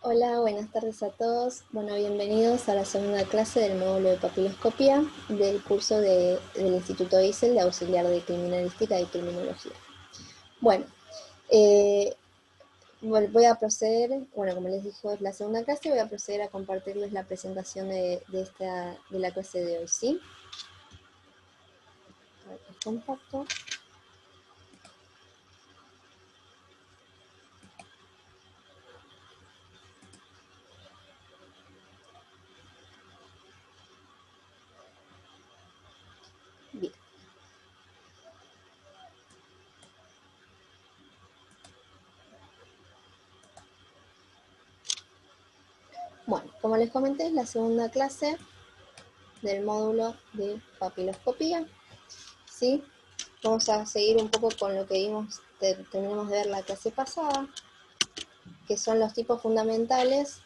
Hola, buenas tardes a todos. Bueno, bienvenidos a la segunda clase del módulo de papiloscopía del curso del Instituto ISEL de Auxiliar de Criminalística y Criminología. Bueno, eh, voy a proceder, como les dije, es la segunda clase, voy a proceder a compartirles la presentación de la clase de hoy, ¿sí? A ver, les comparto. Bien. Bueno, como les comenté, es la segunda clase del módulo de papiloscopía, ¿sí? Vamos a seguir un poco con lo que vimos, terminamos de ver la clase pasada, que son los tipos fundamentales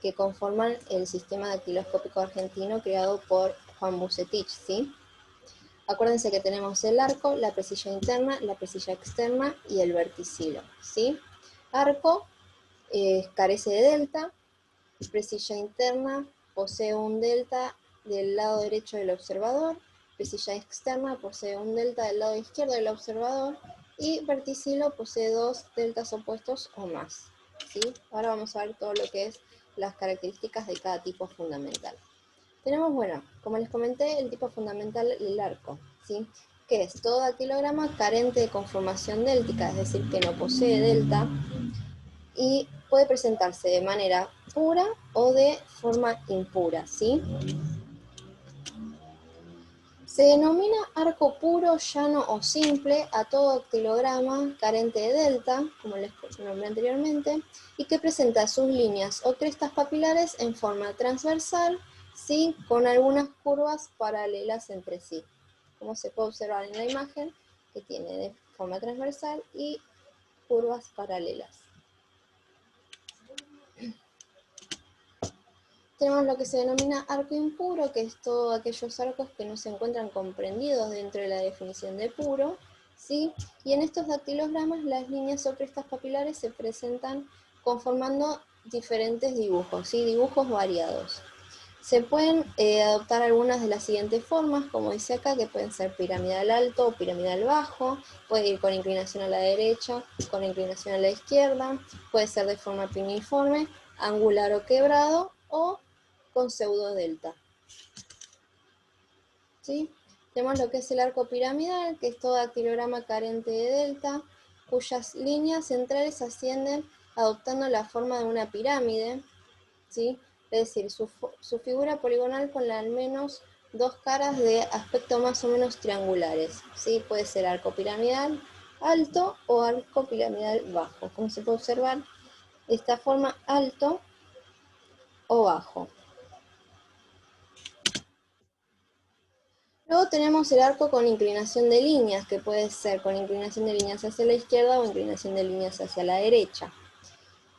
que conforman el sistema dactiloscópico argentino creado por Juan Bucetich, ¿sí? Acuérdense que tenemos el arco, la presilla interna, la presilla externa y el verticilo, ¿sí? Arco carece de delta, presilla interna posee un delta del lado derecho del observador, presilla externa posee un delta del lado izquierdo del observador y verticilo posee dos deltas opuestos o más, ¿sí? Ahora vamos a ver todo lo que es las características de cada tipo fundamental. Tenemos, bueno, como les comenté, el tipo fundamental, el arco, ¿sí? Que es todo dactilograma carente de conformación déltica, es decir, que no posee delta, y puede presentarse de manera pura o de forma impura, ¿sí? Se denomina arco puro, llano o simple a todo dactilograma carente de delta, como les nombré anteriormente, y que presenta sus líneas o crestas papilares en forma transversal, ¿sí? Con algunas curvas paralelas entre sí, como se puede observar en la imagen, que tiene de forma transversal y curvas paralelas. Tenemos lo que se denomina arco impuro, que es todos aquellos arcos que no se encuentran comprendidos dentro de la definición de puro, ¿sí? Y en estos dactilogramas las líneas o crestas papilares se presentan conformando diferentes dibujos, ¿sí? Dibujos variados. Se pueden adoptar algunas de las siguientes formas, como dice acá, que pueden ser piramidal alto o piramidal bajo, puede ir con inclinación a la derecha, con inclinación a la izquierda, puede ser de forma piniforme, angular o quebrado, o con pseudo delta. ¿Sí? Tenemos lo que es el arco piramidal, que es todo dactilograma carente de delta, cuyas líneas centrales ascienden adoptando la forma de una pirámide, ¿sí? Es decir, su figura poligonal con al menos dos caras de aspecto más o menos triangulares, ¿sí? Puede ser arco piramidal alto o arco piramidal bajo. Como se puede observar, esta forma alto o bajo. Luego tenemos el arco con inclinación de líneas, que puede ser con inclinación de líneas hacia la izquierda o inclinación de líneas hacia la derecha.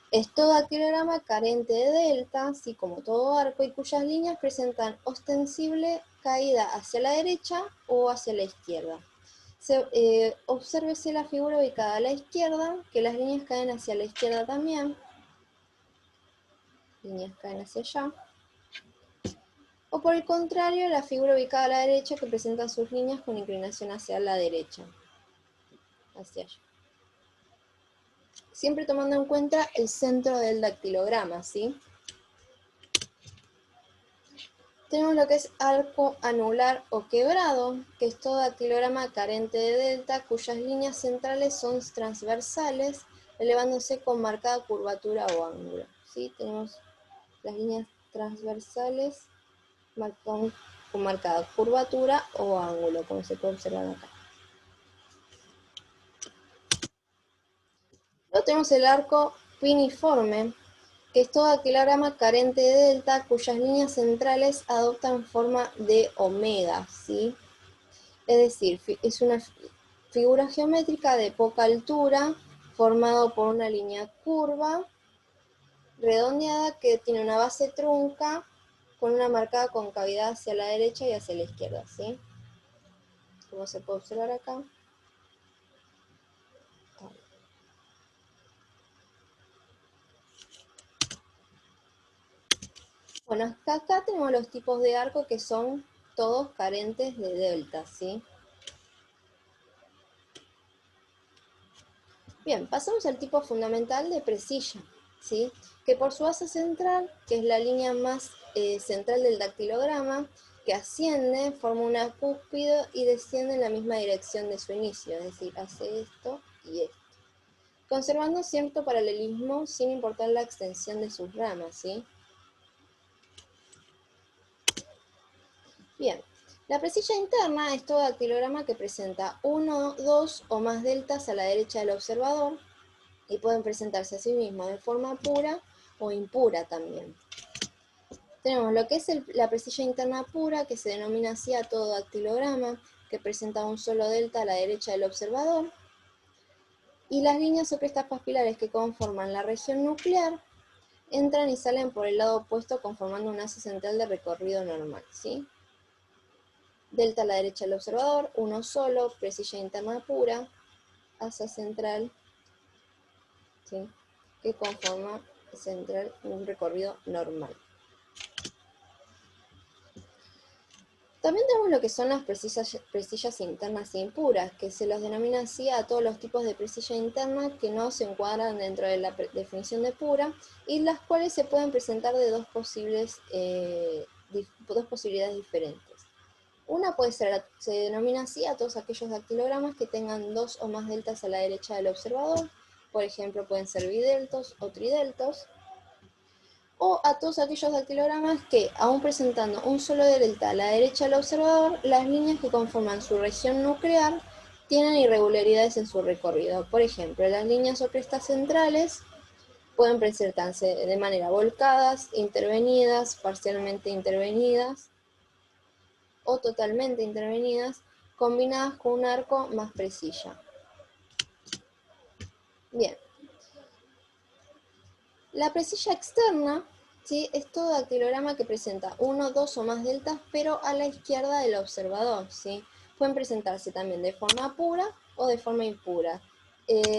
Es todo dactilograma carente de delta, así como todo arco, y cuyas líneas presentan ostensible caída hacia la derecha o hacia la izquierda. Obsérvese la figura ubicada a la izquierda, que las líneas caen hacia la izquierda también. Líneas caen hacia allá. O por el contrario, la figura ubicada a la derecha, que presenta sus líneas con inclinación hacia la derecha. Hacia allá. Siempre tomando en cuenta el centro del dactilograma, ¿sí? Tenemos lo que es arco anular o quebrado, que es todo dactilograma carente de delta, cuyas líneas centrales son transversales, elevándose con marcada curvatura o ángulo, ¿sí? Tenemos las líneas transversales con marcada curvatura o ángulo, como se puede observar acá. Luego tenemos el arco piniforme, que es todo dactilograma carente de delta, cuyas líneas centrales adoptan forma de omega, ¿sí? Es decir, es una figura geométrica de poca altura, formado por una línea curva, redondeada, que tiene una base trunca, con una marcada concavidad hacia la derecha y hacia la izquierda, ¿sí? Como se puede observar acá. Bueno, acá tenemos los tipos de arco que son todos carentes de delta, ¿sí? Bien, pasamos al tipo fundamental de presilla, ¿sí? Que por su base central, que es la línea más central del dactilograma, que asciende, forma una cúspide y desciende en la misma dirección de su inicio, es decir, hace esto y esto, conservando cierto paralelismo sin importar la extensión de sus ramas, ¿sí? Bien, la presilla interna es todo dactilograma que presenta uno, dos o más deltas a la derecha del observador y pueden presentarse a sí mismos de forma pura o impura también. Tenemos lo que es la presilla interna pura, que se denomina así a todo dactilograma, que presenta un solo delta a la derecha del observador, y las líneas o crestas papilares que conforman la región nuclear entran y salen por el lado opuesto conformando un haz central de recorrido normal, ¿sí? Delta a la derecha del observador, uno solo, presilla interna pura, asa central, ¿sí? Que conforma central un recorrido normal. También tenemos lo que son las presillas internas impuras, que se los denomina así a todos los tipos de presilla interna que no se encuadran dentro de la definición de pura y las cuales se pueden presentar de dos posibilidades diferentes. Una puede ser, se denomina así a todos aquellos dactilogramas que tengan dos o más deltas a la derecha del observador, por ejemplo pueden ser bideltos o trideltos, o a todos aquellos dactilogramas que, aun presentando un solo delta a la derecha del observador, las líneas que conforman su región nuclear tienen irregularidades en su recorrido. Por ejemplo, las líneas o crestas centrales pueden presentarse de manera volcadas, intervenidas, parcialmente intervenidas o totalmente intervenidas, combinadas con un arco más presilla. Bien. La presilla externa, ¿sí? Es todo dactilograma que presenta uno, dos o más deltas, pero a la izquierda del observador, ¿sí? Pueden presentarse también de forma pura o de forma impura,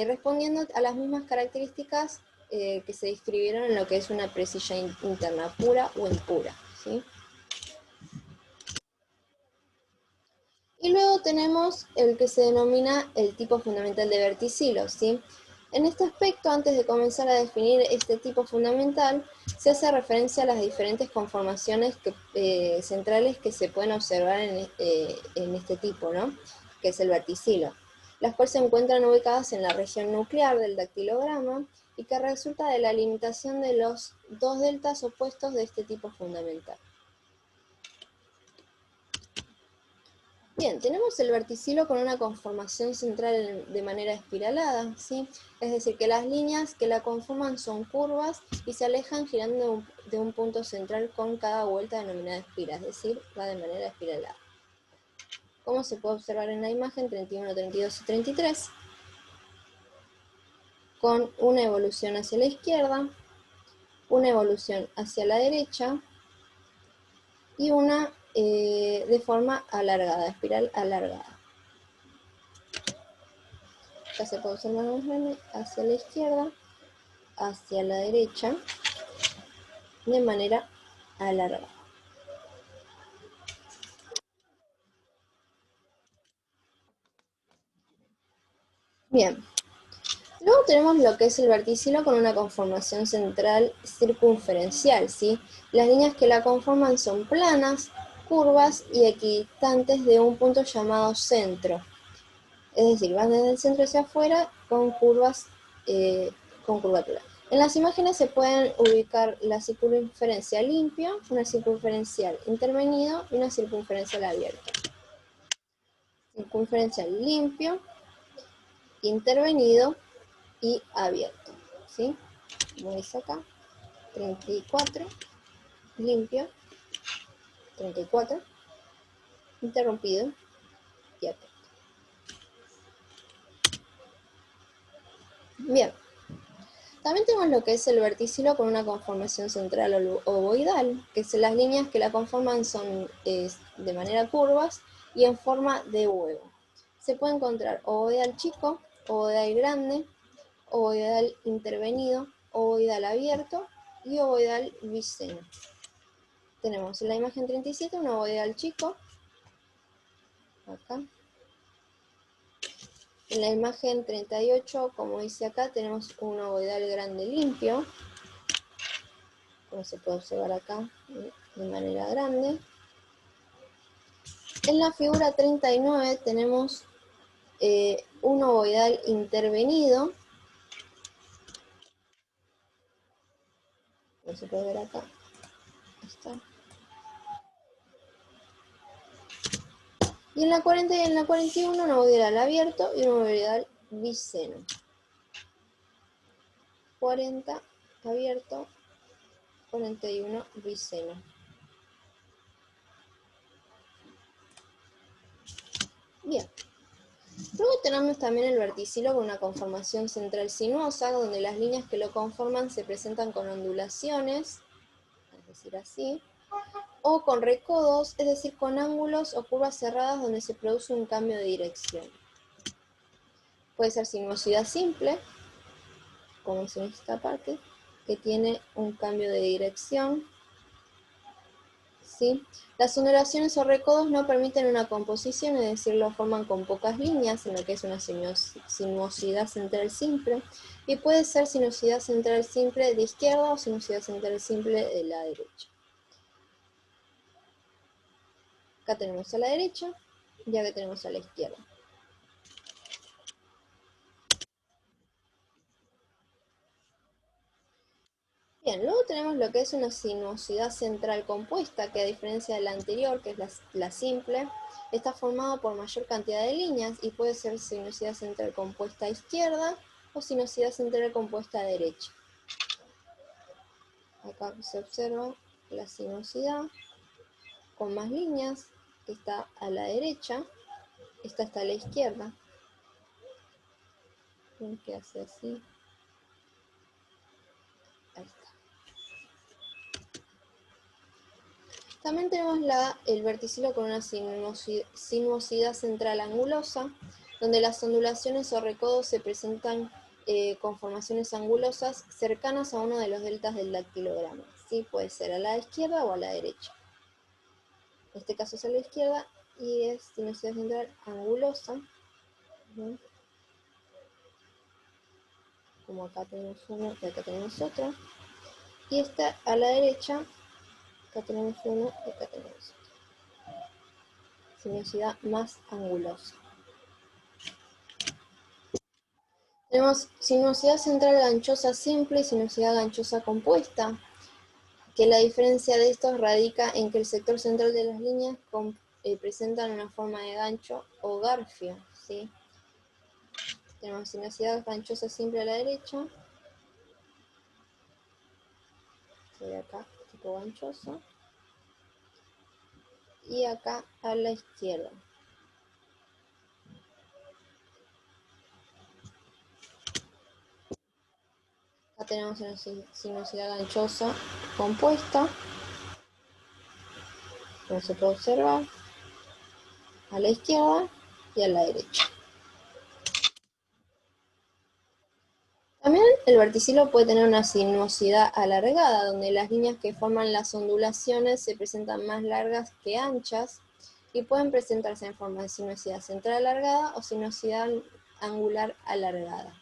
respondiendo a las mismas características que se describieron en lo que es una presilla interna, pura o impura, ¿sí? Y luego tenemos el que se denomina el tipo fundamental de verticilo, ¿sí? En este aspecto, antes de comenzar a definir este tipo fundamental, se hace referencia a las diferentes conformaciones centrales que se pueden observar en este tipo, ¿no? Que es el verticilo, las cuales se encuentran ubicadas en la región nuclear del dactilograma y que resulta de la limitación de los dos deltas opuestos de este tipo fundamental. Bien, tenemos el verticilo con una conformación central de manera espiralada, ¿sí? Es decir, que las líneas que la conforman son curvas y se alejan girando de un punto central con cada vuelta denominada espira, es decir, va de manera espiralada. Como se puede observar en la imagen 31, 32 y 33, con una evolución hacia la izquierda, una evolución hacia la derecha y una de forma alargada, espiral alargada. Ya se puede observar hacia la izquierda, hacia la derecha, de manera alargada. Bien, luego tenemos lo que es el verticilo con una conformación central circunferencial, ¿sí? Las líneas que la conforman son planas, curvas y equidistantes de un punto llamado centro. Es decir, van desde el centro hacia afuera con curvas, con curvatura. En las imágenes se pueden ubicar la circunferencia limpia, una circunferencial intervenido y una circunferencial abierta. Circunferencial limpio, intervenido y abierto, ¿sí? Como dice acá, 34, limpio, 34, interrumpido y abierto. Bien, también tenemos lo que es el verticilo con una conformación central ovoidal, que es las líneas que la conforman son de manera curvas y en forma de huevo. Se puede encontrar ovoidal chico, ovoidal grande, ovoidal intervenido, ovoidal abierto y ovoidal biseno. tenemos en la imagen 37 un ovoidal chico, acá. En la imagen 38, como dice acá, tenemos un ovoidal grande limpio, como se puede observar acá de manera grande. En la figura 39 tenemos un ovoidal intervenido, como se puede ver acá. Ahí está. Y en la 40 y en la 41 un ovoidal abierto y un ovoidal biseno. 40 abierto, 41 biseno. Bien. Luego tenemos también el verticilo con una conformación central sinuosa, donde las líneas que lo conforman se presentan con ondulaciones, es decir, así, o con recodos, es decir, con ángulos o curvas cerradas donde se produce un cambio de dirección. Puede ser sinuosidad simple, como es en esta parte, que tiene un cambio de dirección. ¿Sí? Las ondulaciones o recodos no permiten una composición, es decir, lo forman con pocas líneas, en lo que es una sinuosidad central simple, y puede ser sinuosidad central simple de izquierda o sinuosidad central simple de la derecha. Acá tenemos a la derecha y acá tenemos a la izquierda. Bien, luego tenemos lo que es una sinuosidad central compuesta, que a diferencia de la anterior, que es la simple, está formada por mayor cantidad de líneas y puede ser sinuosidad central compuesta a izquierda o sinuosidad central compuesta a derecha. Acá se observa la sinuosidad con más líneas, que está a la derecha, esta está a la izquierda. Ven que hace así. Ahí está. También tenemos el verticilo con una sinuosidad central angulosa, donde las ondulaciones o recodos se presentan con formaciones angulosas cercanas a uno de los deltas del dactilograma. ¿Sí? Puede ser a la izquierda o a la derecha. En este caso es a la izquierda y es sinuosidad central angulosa. ¿Sí? Como acá tenemos uno y acá tenemos otro. Y esta a la derecha, acá tenemos uno y acá tenemos otro. Sinuosidad más angulosa. Tenemos sinuosidad central ganchosa simple y sinuosidad ganchosa compuesta, que la diferencia de estos radica en que el sector central de las líneas presentan una forma de gancho o garfio, ¿sí? Tenemos sinuosidad ganchosa simple a la derecha, se ve acá, tipo ganchoso, y acá a la izquierda. Acá tenemos una sinuosidad ganchosa compuesta, como se puede observar, a la izquierda y a la derecha. También el verticilo puede tener una sinuosidad alargada, donde las líneas que forman las ondulaciones se presentan más largas que anchas y pueden presentarse en forma de sinuosidad central alargada o sinuosidad angular alargada.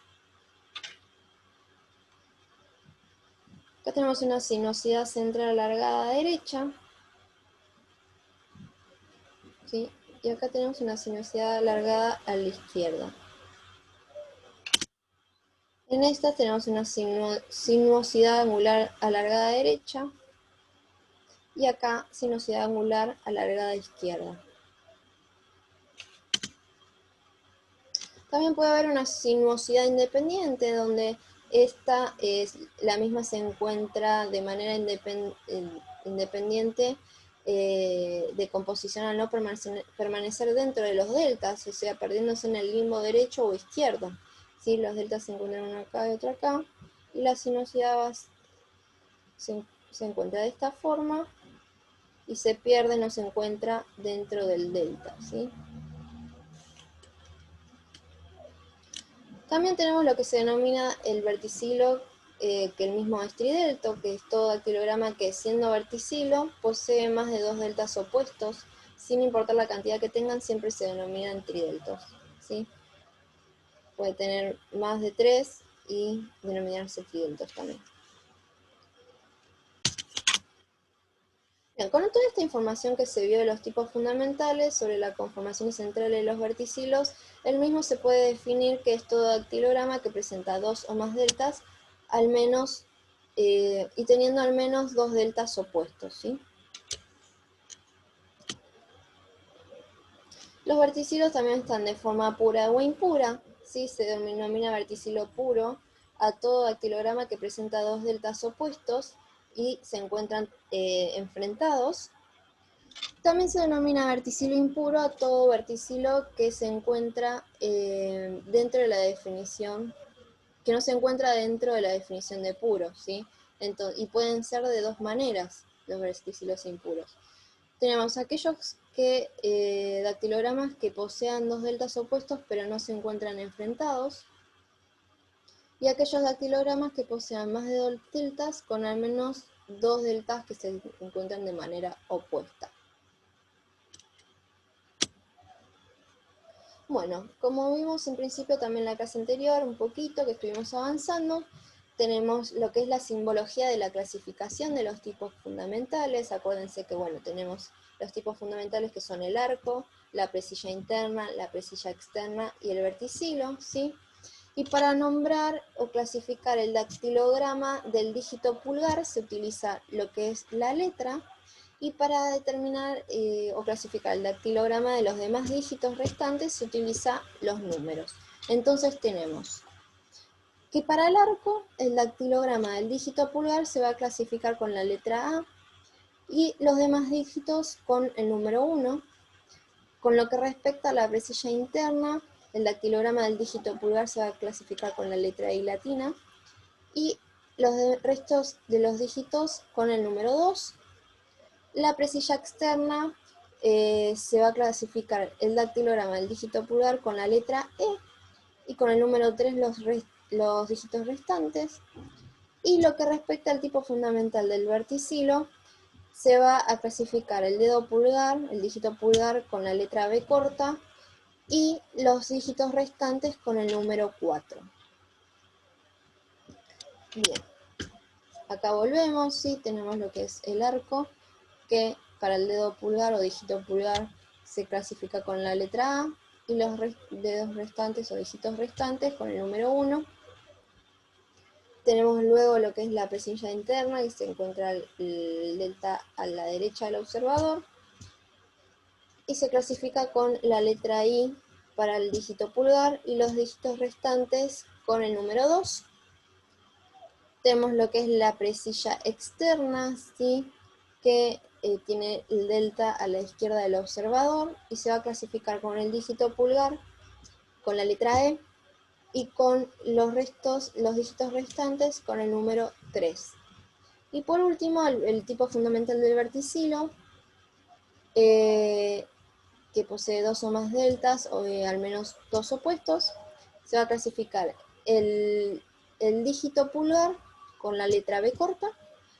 Acá tenemos una sinuosidad central alargada derecha, ¿sí? Y acá tenemos una sinuosidad alargada a la izquierda. En esta tenemos una sinuosidad angular alargada derecha y acá sinuosidad angular alargada izquierda. También puede haber una sinuosidad independiente, donde la misma se encuentra de manera independiente de composición al no permanecer dentro de los deltas, o sea, perdiéndose en el limbo derecho o izquierdo. ¿Sí? Los deltas se encuentran uno acá y otro acá, y la sinuosidad se encuentra de esta forma y se pierde, no se encuentra dentro del delta, ¿sí? También tenemos lo que se denomina el verticilo que el mismo estridelto, que es todo dactilograma que siendo verticilo posee más de 2 deltas opuestos, sin importar la cantidad que tengan, siempre se denominan trideltos, ¿sí? Puede tener más de 3 y denominarse trideltos también. Bien, con toda esta información que se vio de los tipos fundamentales sobre la conformación central de los verticilos, el mismo se puede definir que es todo dactilograma que presenta 2 o más deltas, al menos, y teniendo al menos 2 deltas opuestos, ¿sí? Los verticilos también están de forma pura o impura, ¿sí? Se denomina verticilo puro a todo dactilograma que presenta 2 deltas opuestos y se encuentran enfrentados. También se denomina verticilo impuro a todo verticilo que se encuentra dentro de la definición, que no se encuentra dentro de la definición de puro, ¿sí? Entonces, y pueden ser de dos maneras los verticilos impuros. Tenemos aquellos dactilogramas que posean 2 deltas opuestos pero no se encuentran enfrentados, y aquellos dactilogramas que posean más de 2 deltas con al menos 2 deltas que se encuentran de manera opuesta. Bueno, como vimos en principio también en la clase anterior, un poquito que estuvimos avanzando, tenemos lo que es la simbología de la clasificación de los tipos fundamentales. Acuérdense que, bueno, tenemos los tipos fundamentales que son el arco, la presilla interna, la presilla externa y el verticilo, ¿sí? Y para nombrar o clasificar el dactilograma del dígito pulgar se utiliza lo que es la letra, y para determinar o clasificar el dactilograma de los demás dígitos restantes se utiliza los números. Entonces tenemos que para el arco, el dactilograma del dígito pulgar se va a clasificar con la letra A y los demás dígitos con el número 1. Con lo que respecta a la presilla interna, el dactilograma del dígito pulgar se va a clasificar con la letra I latina y los restos de los dígitos con el número 2. La presilla externa se va a clasificar el dactilograma del dígito pulgar con la letra E y con el número 3 los dígitos restantes. Y lo que respecta al tipo fundamental del verticilo, se va a clasificar el dedo pulgar, el dígito pulgar con la letra B corta y los dígitos restantes con el número 4. Bien, acá volvemos, ¿sí? Tenemos lo que es el arco, que para el dedo pulgar o dígito pulgar se clasifica con la letra A y los dedos restantes o dígitos restantes con el número 1. Tenemos luego lo que es la presilla interna, que se encuentra el delta a la derecha del observador y se clasifica con la letra I para el dígito pulgar y los dígitos restantes con el número 2. Tenemos lo que es la presilla externa, ¿sí? Que tiene el delta a la izquierda del observador y se va a clasificar con el dígito pulgar, con la letra E, y con los dígitos restantes con el número 3. Y por último, el tipo fundamental del verticilo, que posee 2 o más deltas o al menos 2 opuestos, se va a clasificar el dígito pulgar con la letra B corta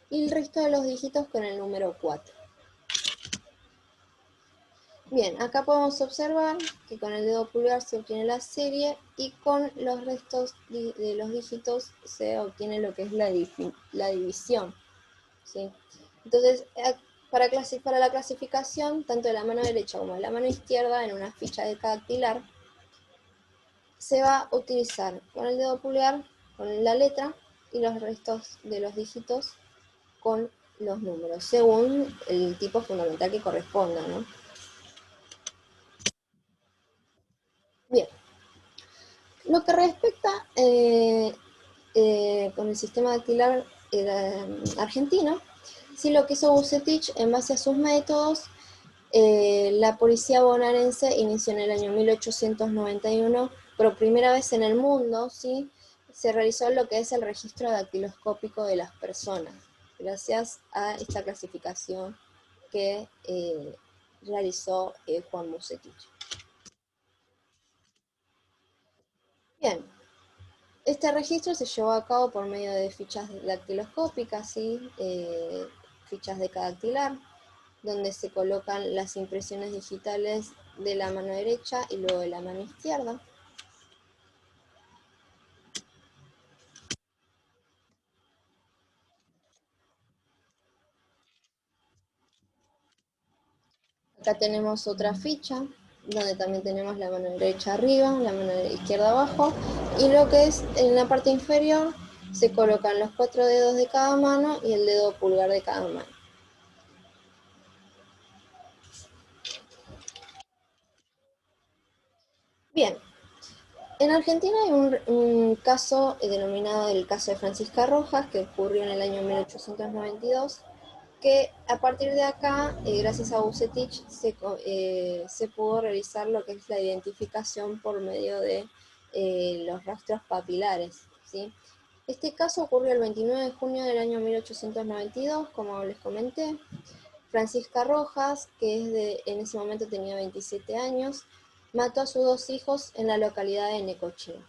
y el resto de los dígitos con el número 4. Bien, acá podemos observar que con el dedo pulgar se obtiene la serie y con los restos de los dígitos se obtiene lo que es la división, ¿sí? Entonces, para la clasificación, tanto de la mano derecha como de la mano izquierda, en una ficha dactilar, se va a utilizar con el dedo pulgar, con la letra, y los restos de los dígitos con los números, según el tipo fundamental que corresponda, ¿no? Bien, lo que respecta con el sistema dactilar argentino, sí, lo que hizo Bucetich en base a sus métodos, la policía bonaerense inició en el año 1891, por primera vez en el mundo, ¿sí? Se realizó lo que es el registro dactiloscópico de las personas, gracias a esta clasificación que realizó Juan Bucetich. Bien, Este registro se llevó a cabo por medio de fichas dactiloscópicas, ¿sí? Fichas de cada dactilar, donde se colocan las impresiones digitales de la mano derecha y luego de la mano izquierda. Acá tenemos otra ficha, donde también tenemos la mano derecha arriba, la mano izquierda abajo, y lo que es en la parte inferior se colocan los 4 dedos de cada mano y el dedo pulgar de cada mano. Bien, en Argentina hay un caso denominado el caso de Francisca Rojas, que ocurrió en el año 1892, que a partir de acá, gracias a Bucetich, se pudo realizar lo que es la identificación por medio de los rastros papilares, ¿sí? Este caso ocurrió el 29 de junio del año 1892, como les comenté. Francisca Rojas, que en ese momento tenía 27 años, mató a sus 2 hijos en la localidad de Necochea.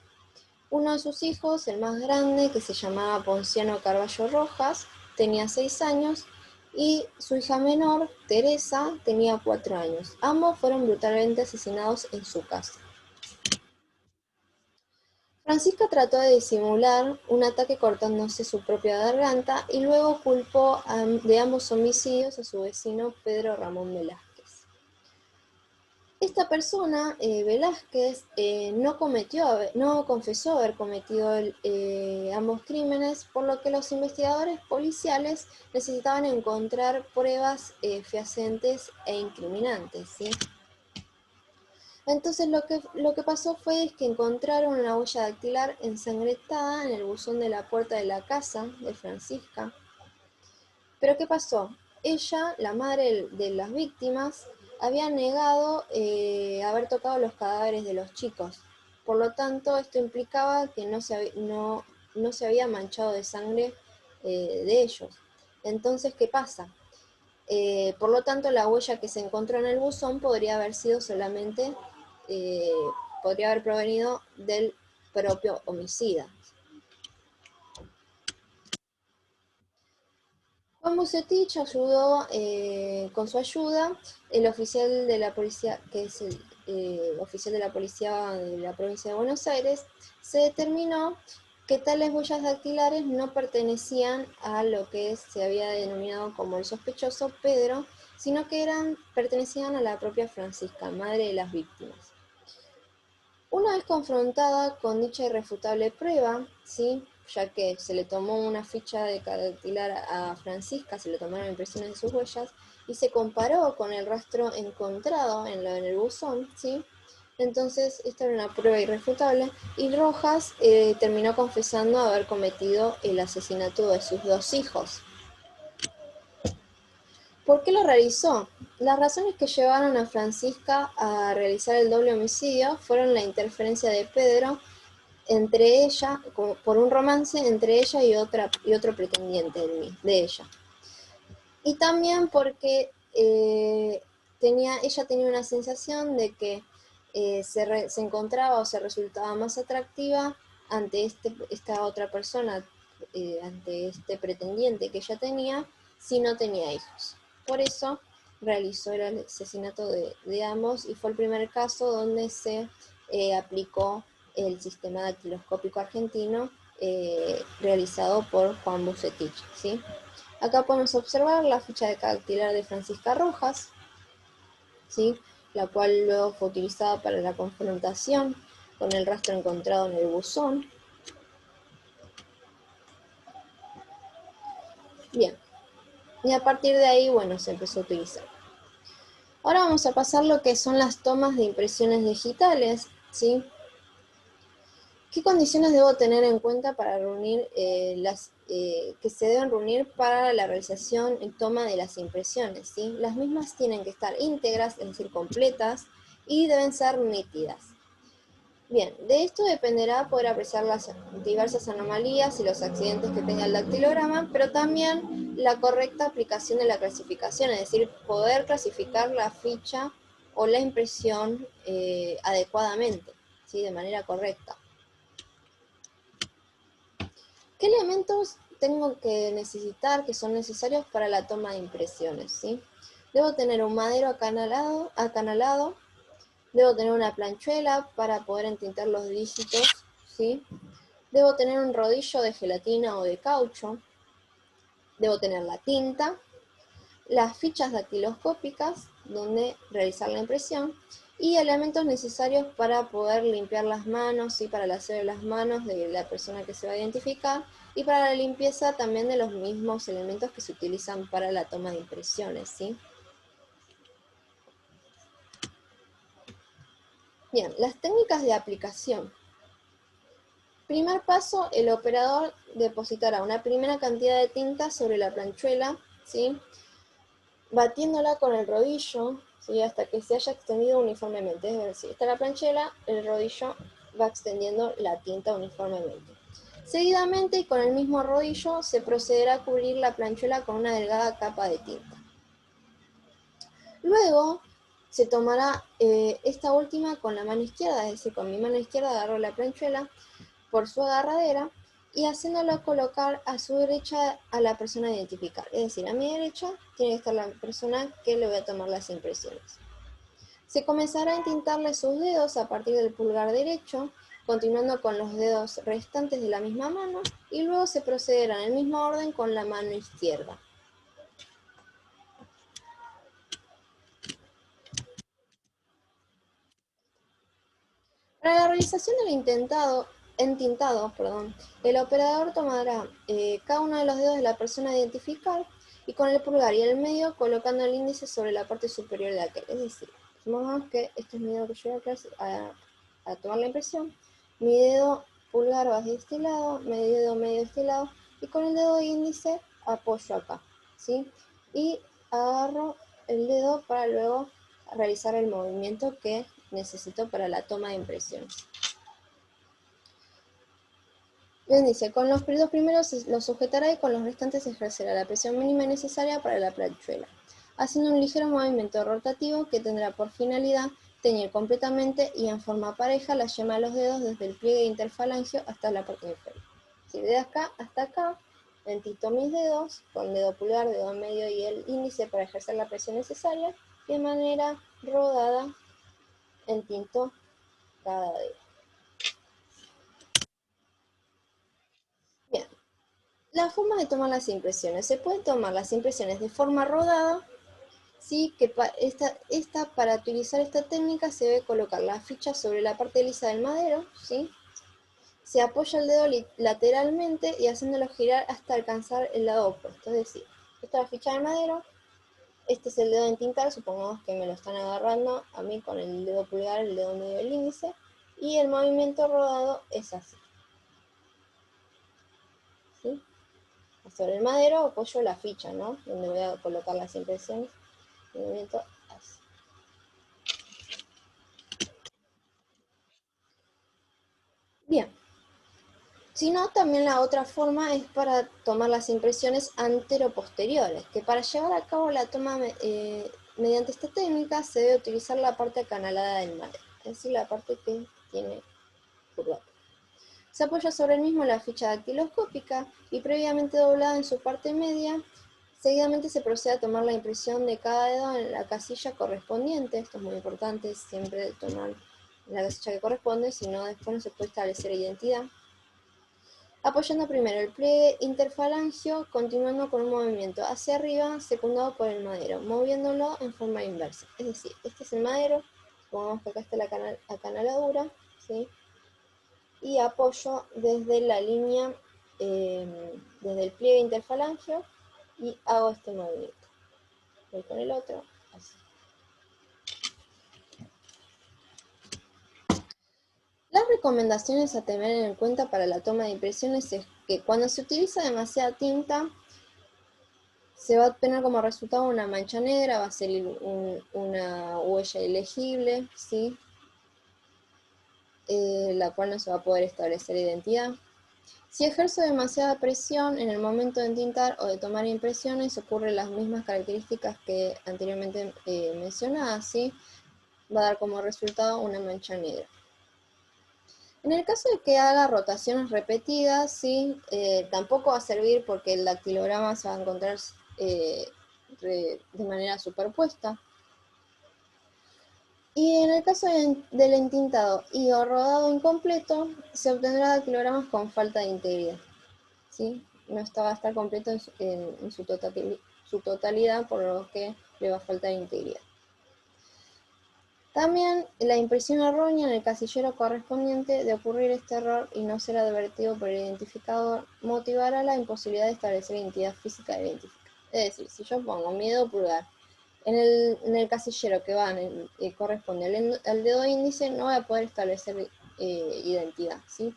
Uno de sus hijos, el más grande, que se llamaba Ponciano Carballo Rojas, tenía 6 años, y su hija menor, Teresa, tenía 4 años. Ambos fueron brutalmente asesinados en su casa. Francisca trató de disimular un ataque cortándose su propia garganta y luego culpó de ambos homicidios a su vecino Pedro Ramón Velázquez. Esta persona, Velázquez, no confesó haber cometido ambos crímenes, por lo que los investigadores policiales necesitaban encontrar pruebas fehacientes e incriminantes, ¿sí? Entonces lo que pasó fue que encontraron una huella dactilar ensangrentada en el buzón de la puerta de la casa de Francisca. Pero ¿qué pasó? Ella, la madre de las víctimas, había negado haber tocado los cadáveres de los chicos. Por lo tanto, esto implicaba que no se había manchado de sangre de ellos. Entonces, ¿qué pasa? Por lo tanto, la huella que se encontró en el buzón podría haber sido solamente, eh, podría haber provenido del propio homicida. Juan Bucetich ayudó, con su ayuda, el oficial de la policía, que es el oficial de la policía de la provincia de Buenos Aires, se determinó que tales huellas dactilares no pertenecían a lo que se había denominado como el sospechoso Pedro, sino que pertenecían a la propia Francisca, madre de las víctimas. Una vez confrontada con dicha irrefutable prueba, ¿sí? Ya que se le tomó una ficha de dactilar a Francisca, se le tomaron impresiones de sus huellas, y se comparó con el rastro encontrado en el buzón, ¿sí? Entonces, esta era una prueba irrefutable, y Rojas terminó confesando haber cometido el asesinato de sus 2 hijos. ¿Por qué lo realizó? Las razones que llevaron a Francisca a realizar el doble homicidio fueron la interferencia de Pedro entre ella, por un romance entre ella y otro pretendiente de ella. Y también porque ella tenía una sensación de que se encontraba o se resultaba más atractiva ante esta otra persona, ante este pretendiente que ella tenía, si no tenía hijos. Por eso realizó el asesinato de ambos, y fue el primer caso donde se aplicó el sistema dactiloscópico argentino realizado por Juan Bucetich, ¿sí? Acá podemos observar la ficha de dactilar de Francisca Rojas, ¿sí? La cual luego fue utilizada para la confrontación con el rastro encontrado en el buzón. Bien, y a partir de ahí, bueno, se empezó a utilizar. Ahora vamos a pasar lo que son las tomas de impresiones digitales, ¿sí? ¿Qué condiciones debo tener en cuenta para reunir que se deben reunir para la realización y toma de las impresiones? ¿Sí? Las mismas tienen que estar íntegras, es decir, completas, y deben ser nítidas. Bien, de esto dependerá poder apreciar las diversas anomalías y los accidentes que tenga el dactilograma, pero también la correcta aplicación de la clasificación, es decir, poder clasificar la ficha o la impresión adecuadamente, ¿sí? De manera correcta. ¿Qué elementos tengo que necesitar que son necesarios para la toma de impresiones? ¿Sí? Debo tener un madero acanalado, debo tener una planchuela para poder entintar los dígitos, ¿sí? Debo tener un rodillo de gelatina o de caucho, debo tener la tinta, las fichas dactiloscópicas donde realizar la impresión y elementos necesarios para poder limpiar las manos y para el aseo de las manos de la persona que se va a identificar y para la limpieza también de los mismos elementos que se utilizan para la toma de impresiones, ¿sí? Bien, las técnicas de aplicación. Primer paso, el operador depositará una primera cantidad de tinta sobre la planchuela, ¿sí? Batiéndola con el rodillo, ¿sí? Hasta que se haya extendido uniformemente. Es decir, está la planchuela, el rodillo va extendiendo la tinta uniformemente. Seguidamente, y con el mismo rodillo, se procederá a cubrir la planchuela con una delgada capa de tinta. Luego, se tomará esta última con la mano izquierda, es decir, con mi mano izquierda agarro la planchuela por su agarradera y haciéndolo colocar a su derecha a la persona a identificar. Es decir, a mi derecha tiene que estar la persona que le voy a tomar las impresiones. Se comenzará a entintarle sus dedos a partir del pulgar derecho, continuando con los dedos restantes de la misma mano, y luego se procederá en el mismo orden con la mano izquierda. Para la realización del entintado, el operador tomará cada uno de los dedos de la persona a identificar y con el pulgar y el medio colocando el índice sobre la parte superior de aquel. Es decir, supongamos que este es mi dedo que yo voy a tomar la impresión, mi dedo pulgar va de este lado, mi dedo medio de este lado y con el dedo índice apoyo acá, ¿sí? Y agarro el dedo para luego realizar el movimiento que necesito para la toma de impresión. Bien, dice, con los dos primeros los sujetará y con los restantes ejercerá la presión mínima necesaria para la planchuela, haciendo un ligero movimiento rotativo que tendrá por finalidad teñir completamente y en forma pareja la yema de los dedos desde el pliegue interfalangio hasta la parte inferior. Si de acá hasta acá, entito mis dedos, con dedo pulgar, dedo medio y el índice para ejercer la presión necesaria, y de manera rodada entinto cada dedo. Bien, la forma de tomar las impresiones. Se pueden tomar las impresiones de forma rodada, ¿sí? Que para utilizar esta técnica se debe colocar la ficha sobre la parte lisa del madero, ¿sí? Se apoya el dedo lateralmente y haciéndolo girar hasta alcanzar el lado opuesto. Es decir, esta es la ficha del madero, este es el dedo de entintar, supongamos que me lo están agarrando a mí con el dedo pulgar, el dedo medio del índice, y el movimiento rodado es así, ¿sí? Sobre el madero apoyo la ficha, ¿no? Donde voy a colocar las impresiones. Movimiento así. Bien. Si no, también la otra forma es para tomar las impresiones antero-posteriores, que para llevar a cabo la toma mediante esta técnica se debe utilizar la parte acanalada del madero, es decir, la parte que tiene curvatura. Se apoya sobre el mismo la ficha dactiloscópica y previamente doblada en su parte media, seguidamente se procede a tomar la impresión de cada dedo en la casilla correspondiente. Esto es muy importante, siempre tomar la casilla que corresponde, si no después no se puede establecer identidad. Apoyando primero el pliegue interfalangio, continuando con un movimiento hacia arriba, secundado por el madero, moviéndolo en forma inversa. Es decir, este es el madero, supongamos que acá está la acanaladura, ¿sí? Y apoyo desde la línea, desde el pliegue interfalangio, y hago este movimiento. Voy con el otro, así. Las recomendaciones a tener en cuenta para la toma de impresiones es que cuando se utiliza demasiada tinta, se va a obtener como resultado una mancha negra, va a ser una huella ilegible, ¿sí? La cual no se va a poder establecer identidad. Si ejerzo demasiada presión en el momento de entintar o de tomar impresiones, ocurren las mismas características que anteriormente mencionadas, ¿sí? Va a dar como resultado una mancha negra. En el caso de que haga rotaciones repetidas, ¿sí? Tampoco va a servir porque el dactilograma se va a encontrar de manera superpuesta. Y en el caso del entintado y o rodado incompleto, se obtendrá dactilogramas con falta de integridad, ¿sí? No va a estar completo en su totalidad, por lo que le va a faltar integridad. También la impresión errónea en el casillero correspondiente, de ocurrir este error y no ser advertido por el identificador, motivará la imposibilidad de establecer identidad física del identificador. Es decir, si yo pongo mi dedo pulgar en el casillero que corresponde al dedo índice, no voy a poder establecer identidad, ¿sí?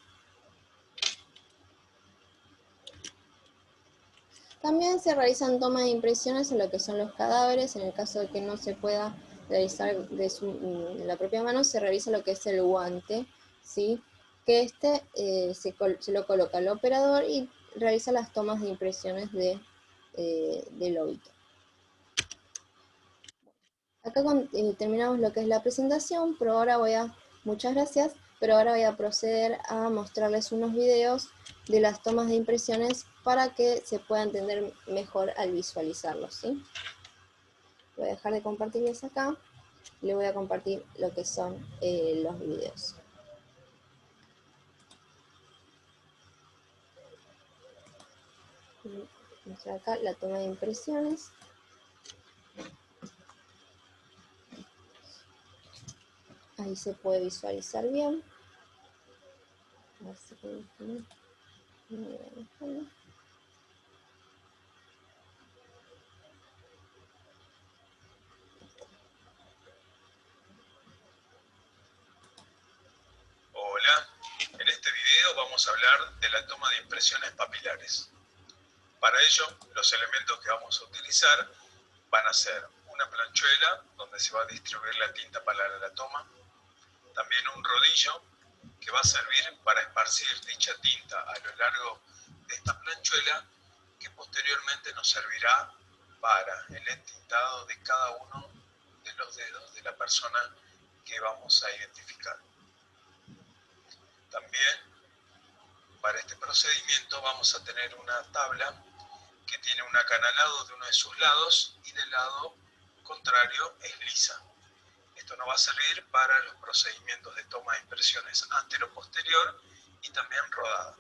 También se realizan tomas de impresiones en lo que son los cadáveres. En el caso de que no se pueda realizar de la propia mano, se realiza lo que es el guante, ¿sí? Que se lo coloca al operador y realiza las tomas de impresiones del óbito. Acá terminamos lo que es la presentación, pero ahora muchas gracias, pero ahora voy a proceder a mostrarles unos videos de las tomas de impresiones para que se pueda entender mejor al visualizarlos, ¿sí? Voy a dejar de compartirles acá y les voy a compartir lo que son los videos. Voy a mostrar acá la toma de impresiones. Ahí se puede visualizar bien. A ver si puedo poner. Hola, en este video vamos a hablar de la toma de impresiones papilares. Para ello, los elementos que vamos a utilizar van a ser una planchuela donde se va a distribuir la tinta para la toma, también un rodillo que va a servir para esparcir dicha tinta a lo largo de esta planchuela, que posteriormente nos servirá para el entintado de cada uno de los dedos de la persona que vamos a identificar. También para este procedimiento vamos a tener una tabla que tiene un acanalado de uno de sus lados y del lado contrario es lisa. Esto nos va a servir para los procedimientos de toma de impresiones antero-posterior y también rodada.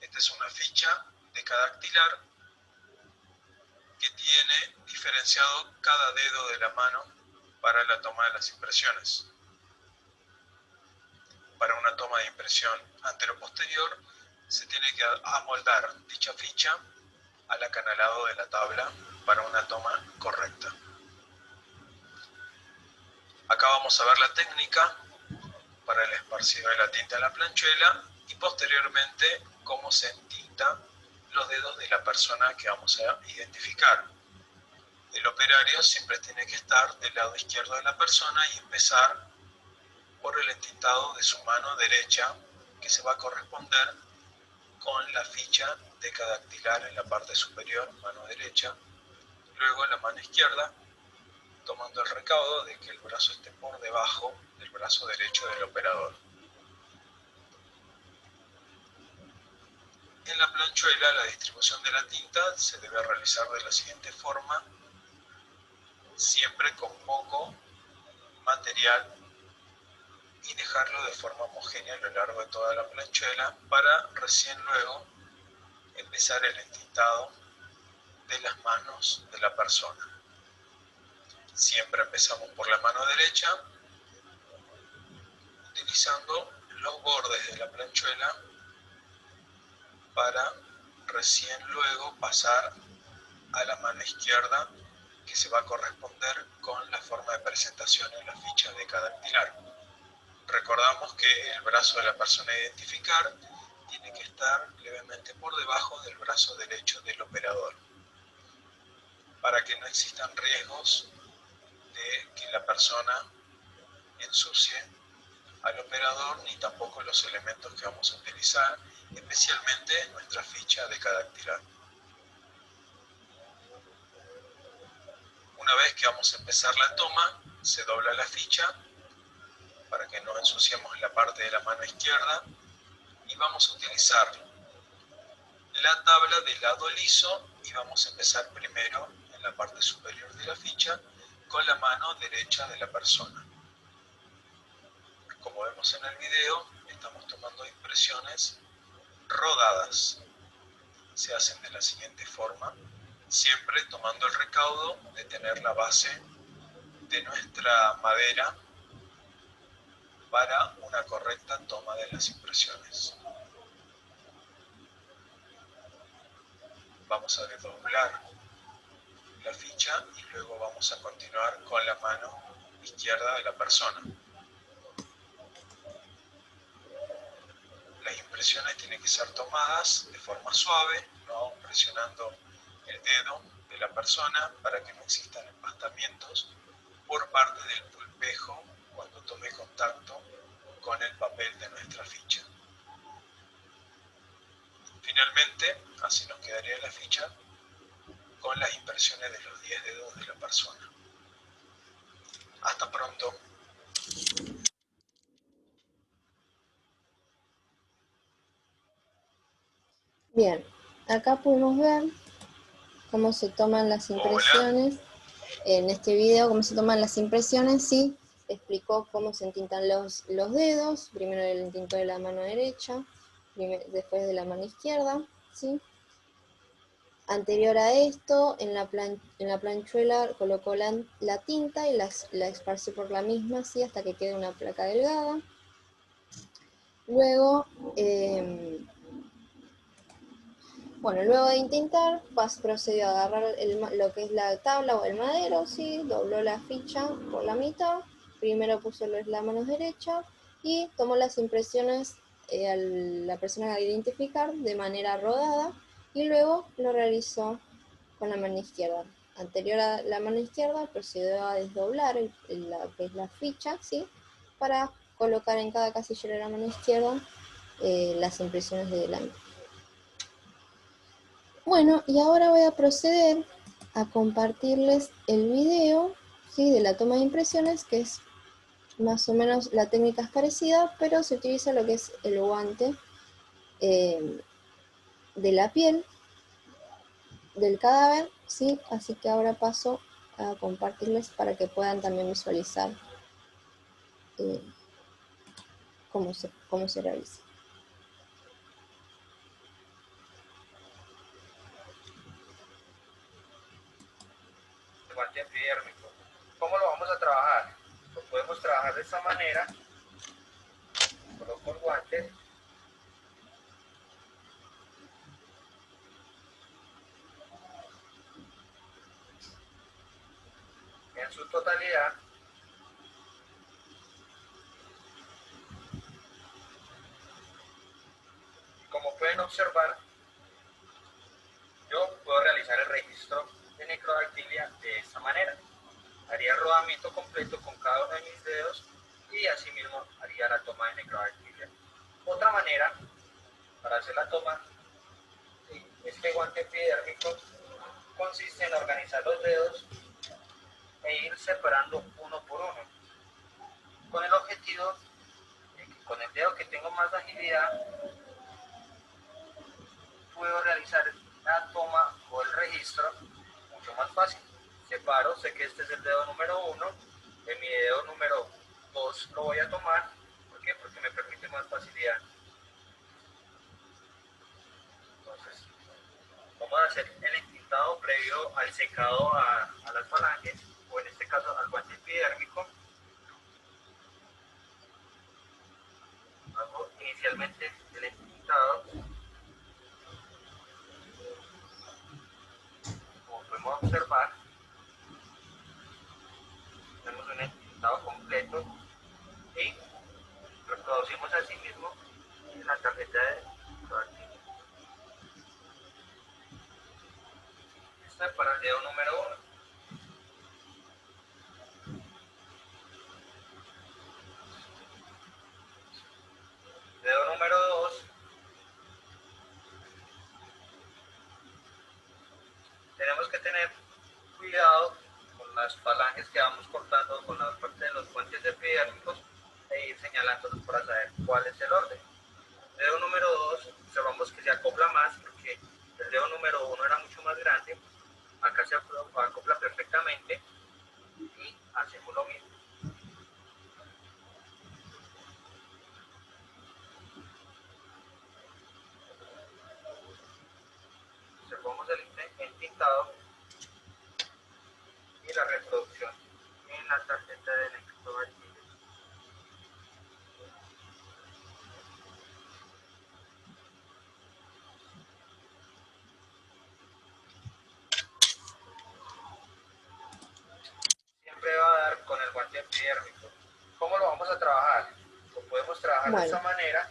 Esta es una ficha decadactilar que tiene diferenciado cada dedo de la mano para la toma de las impresiones. Para una toma de impresión antero-posterior se tiene que amoldar dicha ficha al acanalado de la tabla para una toma correcta. Acá vamos a ver la técnica para el esparcido de la tinta en la planchuela y posteriormente cómo se entinta los dedos de la persona que vamos a identificar. El operario siempre tiene que estar del lado izquierdo de la persona y empezar por el entintado de su mano derecha, que se va a corresponder con la ficha decadactilar en la parte superior, mano derecha, luego la mano izquierda, tomando el recaudo de que el brazo esté por debajo del brazo derecho del operador. En la planchuela, la distribución de la tinta se debe realizar de la siguiente forma, siempre con poco material y dejarlo de forma homogénea a lo largo de toda la planchuela para recién luego empezar el entintado de las manos de la persona. Siempre empezamos por la mano derecha, utilizando los bordes de la planchuela para recién luego pasar a la mano izquierda, que se va a corresponder con la forma de presentación en la ficha decadactilar. Recordamos que el brazo de la persona a identificar tiene que estar levemente por debajo del brazo derecho del operador, para que no existan riesgos de que la persona ensucie al operador ni tampoco los elementos que vamos a utilizar, especialmente nuestra ficha decadactilar. Una vez que vamos a empezar la toma, se dobla la ficha para que no ensuciemos la parte de la mano izquierda, y vamos a utilizar la tabla de lado liso y vamos a empezar primero en la parte superior de la ficha con la mano derecha de la persona. Como vemos en el video, estamos tomando impresiones rodadas. Se hacen de la siguiente forma, siempre tomando el recaudo de tener la base de nuestra madera para una correcta toma de las impresiones. Vamos a desdoblar la ficha y luego vamos a continuar con la mano izquierda de la persona. Las impresiones tienen que ser tomadas de forma suave, no presionando el dedo de la persona para que no existan empastamientos por parte del pulpejo cuando tome contacto con el papel de nuestra ficha. Finalmente, así nos quedaría la ficha con las impresiones de los 10 dedos de la persona. Hasta pronto. Bien, acá podemos ver cómo se toman las impresiones. Hola. En este video, cómo se toman las impresiones, sí, explicó cómo se entintan los dedos, primero el entinto de la mano derecha, después de la mano izquierda, ¿sí? Anterior a esto, en la planchuela colocó la tinta y la esparció por la misma, ¿sí? Hasta que quede una placa delgada. Luego, luego de intentar, procedió a agarrar lo que es la tabla o el madero, ¿sí? Dobló la ficha por la mitad, primero puso la mano derecha y tomó las impresiones a la persona a identificar de manera rodada y luego lo realizó con la mano izquierda. Anterior a la mano izquierda, procedió a desdoblar lo que es la ficha, ¿sí? Para colocar en cada casillero de la mano izquierda las impresiones de delante. Bueno, y ahora voy a proceder a compartirles el video, ¿sí? De la toma de impresiones, que es más o menos, la técnica es parecida, pero se utiliza lo que es el guante de la piel del cadáver, ¿sí? Así que ahora paso a compartirles para que puedan también visualizar cómo se realiza. El guante epidérmico. ¿Cómo lo vamos a trabajar? Lo podemos trabajar de esta manera. Coloco el guante. En su totalidad. Como pueden observar, yo puedo realizar el registro de necrodactilia de esta manera. Haría el rodamiento completo con cada uno de mis dedos y asimismo haría la toma de necrodactilia. Otra manera para hacer la toma de este guante epidérmico consiste en organizar los dedos e ir separando uno por uno, con el objetivo de que con el dedo que tengo más agilidad puedo realizar la toma o el registro mucho más fácil. Separo, sé que este es el dedo número 1, de mi dedo número 2 lo voy a tomar. ¿Por qué? Porque me permite más facilidad. Entonces, vamos a hacer el entintado previo al secado a las falanges, o en este caso al guante epidérmico. Hago inicialmente el entintado. Como podemos observar, tenemos un entintado completo y reproducimos así mismo en la tarjeta de rodactilia. Esto es para el dedo número 1. Dedo número 2. Tenemos que tener cuidado con las falanges que vamos cortando con la parte de los guantes epidérmicos e señalándolos para saber cuál es el orden. El dedo número 2, observamos que se acopla más porque el dedo número 1 era mucho más grande. Acá se acopla perfectamente y hacemos lo mismo. Observamos el entintado y la reproducción en la tarjeta de electroalquiler. Siempre va a dar con el guante epidérmico. ¿Cómo lo vamos a trabajar? Lo podemos trabajar de esta manera.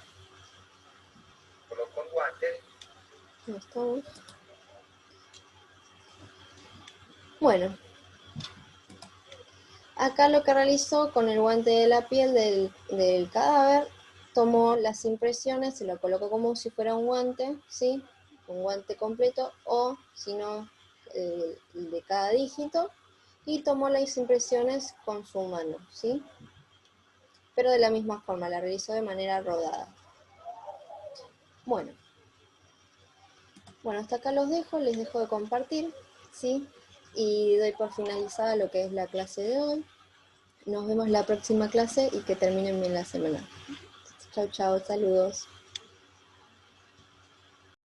Coloco el guante. Bueno, acá lo que realizó con el guante de la piel del cadáver, tomó las impresiones, se lo colocó como si fuera un guante, ¿sí? Un guante completo, o si no, de cada dígito, y tomó las impresiones con su mano, ¿sí? Pero de la misma forma, la realizó de manera rodada. Bueno, hasta acá los dejo, les dejo de compartir, ¿sí? Y doy por finalizada lo que es la clase de hoy. Nos vemos la próxima clase y que terminen bien la semana. Chau, chau, saludos.